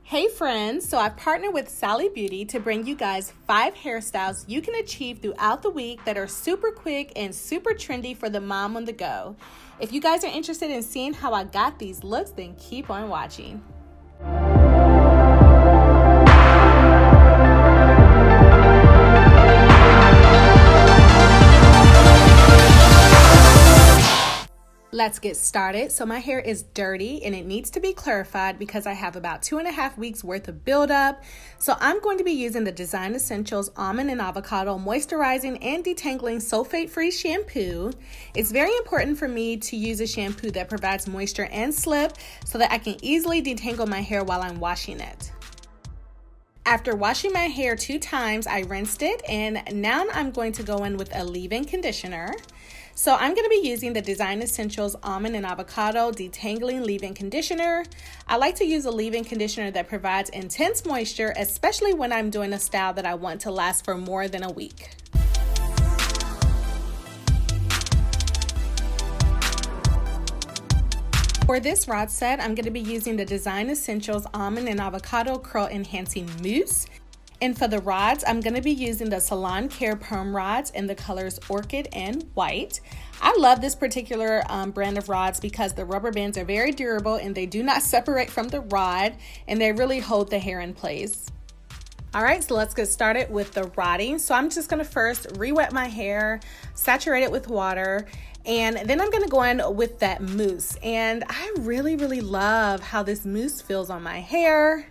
Hey friends, so I've partnered with Sally Beauty to bring you guys 5 hairstyles you can achieve throughout the week that are super quick and super trendy for the mom on the go. If you guys are interested in seeing how I got these looks, then keep on watching. Let's get started. So my hair is dirty and it needs to be clarified because I have about 2.5 weeks worth of buildup. So I'm going to be using the Design Essentials Almond and Avocado Moisturizing and Detangling Sulfate-Free Shampoo. It's very important for me to use a shampoo that provides moisture and slip so that I can easily detangle my hair while I'm washing it. After washing my hair 2 times, I rinsed it, and now I'm going to go in with a leave-in conditioner. So I'm going to be using the Design Essentials Almond and Avocado Detangling Leave-In Conditioner. I like to use a leave-in conditioner that provides intense moisture, especially when I'm doing a style that I want to last for more than a week. For this rod set, I'm going to be using the Design Essentials Almond and Avocado Curl Enhancing Mousse. And for the rods, I'm going to be using the Salon Care Perm Rods in the colors Orchid and White. I love this particular brand of rods because the rubber bands are very durable and they do not separate from the rod, and they really hold the hair in place. All right, so let's get started with the rodding. So I'm just going to first re-wet my hair, saturate it with water, and then I'm going to go in with that mousse. And I really love how this mousse feels on my hair.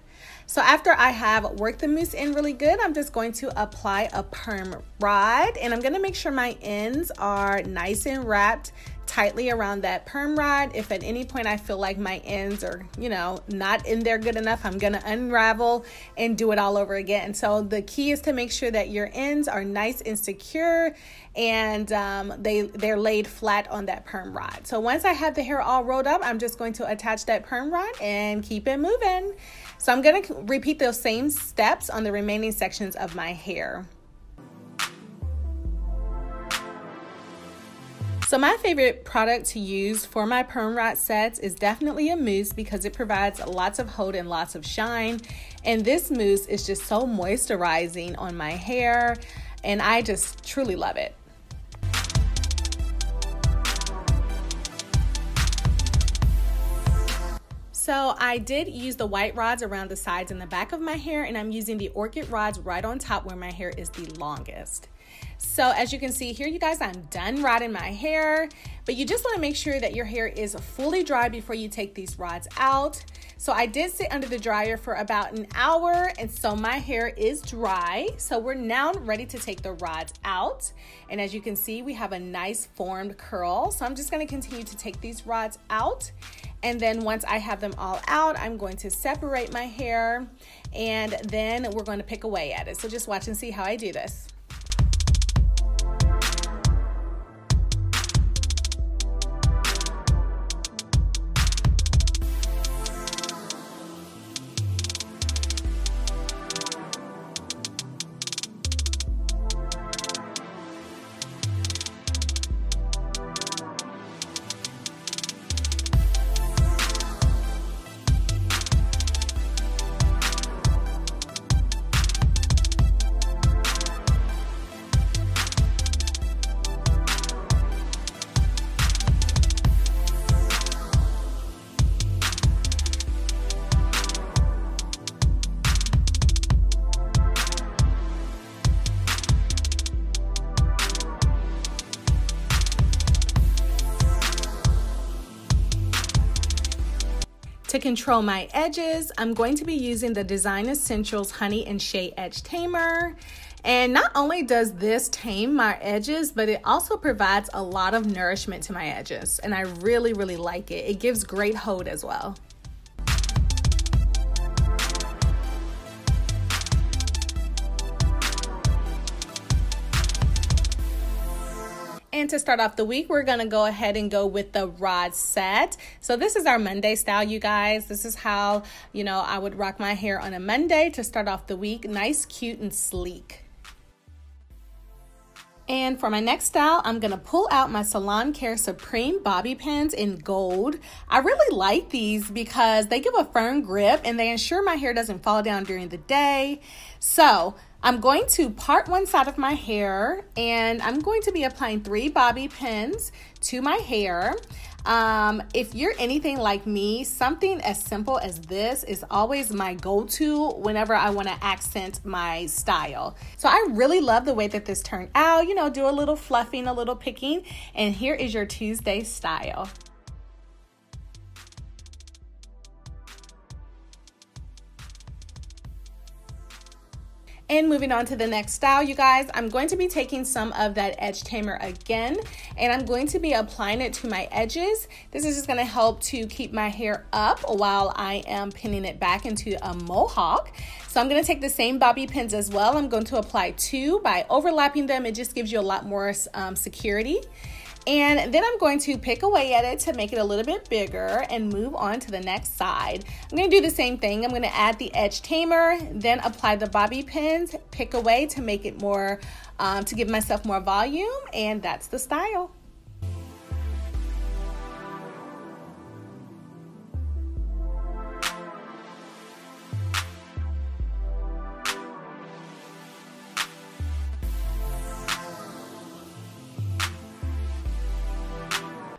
So after I have worked the mousse in really good, I'm just going to apply a perm rod, and I'm going to make sure my ends are nice and wrapped tightly around that perm rod. If at any point I feel like my ends are, not in there good enough, I'm going to unravel and do it all over again. So the key is to make sure that your ends are nice and secure, and they're laid flat on that perm rod. So once I have the hair all rolled up, I'm just going to attach that perm rod and keep it moving. So I'm going to repeat those same steps on the remaining sections of my hair. So my favorite product to use for my perm rod sets is definitely a mousse because it provides lots of hold and lots of shine. And this mousse is just so moisturizing on my hair, and I just truly love it. So I did use the white rods around the sides and the back of my hair, and I'm using the orchid rods right on top where my hair is the longest. So as you can see here, you guys, I'm done rodding my hair, but you just want to make sure that your hair is fully dry before you take these rods out. So I did sit under the dryer for about an hour, and so my hair is dry. So we're now ready to take the rods out. And as you can see, we have a nice formed curl. So I'm just going to continue to take these rods out. And then once I have them all out, I'm going to separate my hair, and then we're going to pick away at it. So just watch and see how I do this. To control my edges, I'm going to be using the Design Essentials Honey and Shea Edge Tamer. And not only does this tame my edges, but it also provides a lot of nourishment to my edges. And I really like it. It gives great hold as well. And to start off the week, we're going to go ahead and go with the rod set. So this is our Monday style, you guys. This is how, I would rock my hair on a Monday to start off the week. Nice, cute, and sleek. And for my next style, I'm going to pull out my Salon Care Supreme bobby pins in gold. I really like these because they give a firm grip and they ensure my hair doesn't fall down during the day. So I'm going to part one side of my hair and I'm going to be applying 3 bobby pins to my hair. If you're anything like me, something as simple as this is always my go-to whenever I want to accent my style. So I really love the way that this turned out. You know, do a little fluffing, a little picking, and here is your Tuesday style. And moving on to the next style, you guys, I'm going to be taking some of that edge tamer again, and I'm going to be applying it to my edges. This is just going to help to keep my hair up while I am pinning it back into a mohawk. So I'm going to take the same bobby pins as well. I'm going to apply 2 by overlapping them. It just gives you a lot more security. And then I'm going to pick away at it to make it a little bit bigger and move on to the next side. I'm going to do the same thing. I'm going to add the edge tamer, then apply the bobby pins, pick away to make it more, to give myself more volume, and that's the style.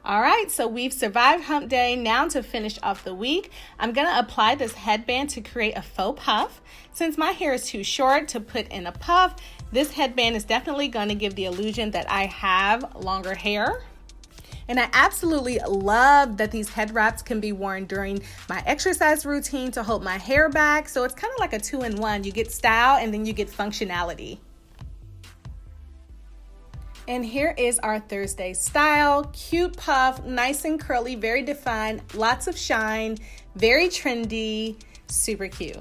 All right, so we've survived hump day. Now to finish off the week, I'm gonna apply this headband to create a faux puff. Since my hair is too short to put in a puff, this headband is definitely gonna give the illusion that I have longer hair. And I absolutely love that these head wraps can be worn during my exercise routine to hold my hair back. So it's kind of like a 2-in-1. You get style and then you get functionality. And here is our Thursday style. Cute puff, nice and curly, very defined, lots of shine, very trendy, super cute.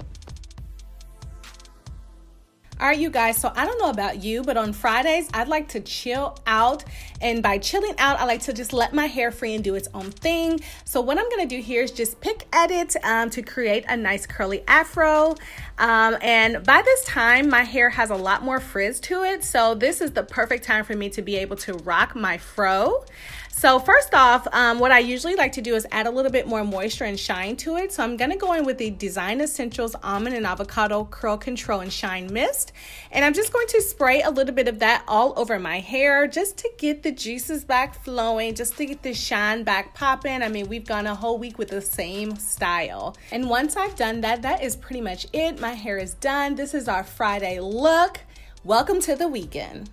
All right, you guys, so I don't know about you, but on Fridays, I'd like to chill out. And by chilling out, I like to just let my hair free and do its own thing. So what I'm gonna do here is just pick at it to create a nice curly afro. And by this time, my hair has a lot more frizz to it. So this is the perfect time for me to be able to rock my fro. So first off, what I usually like to do is add a little bit more moisture and shine to it. So I'm gonna go in with the Design Essentials Almond and Avocado Curl Control and Shine Mist. And I'm just going to spray a little bit of that all over my hair just to get the juices back flowing, just to get the shine back popping. I mean, we've gone a whole week with the same style. And once I've done that, that is pretty much it. My hair is done. This is our Friday look. Welcome to the weekend.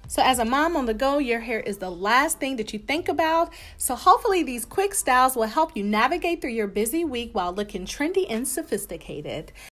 So as a mom on the go, your hair is the last thing that you think about. So hopefully these quick styles will help you navigate through your busy week while looking trendy and sophisticated.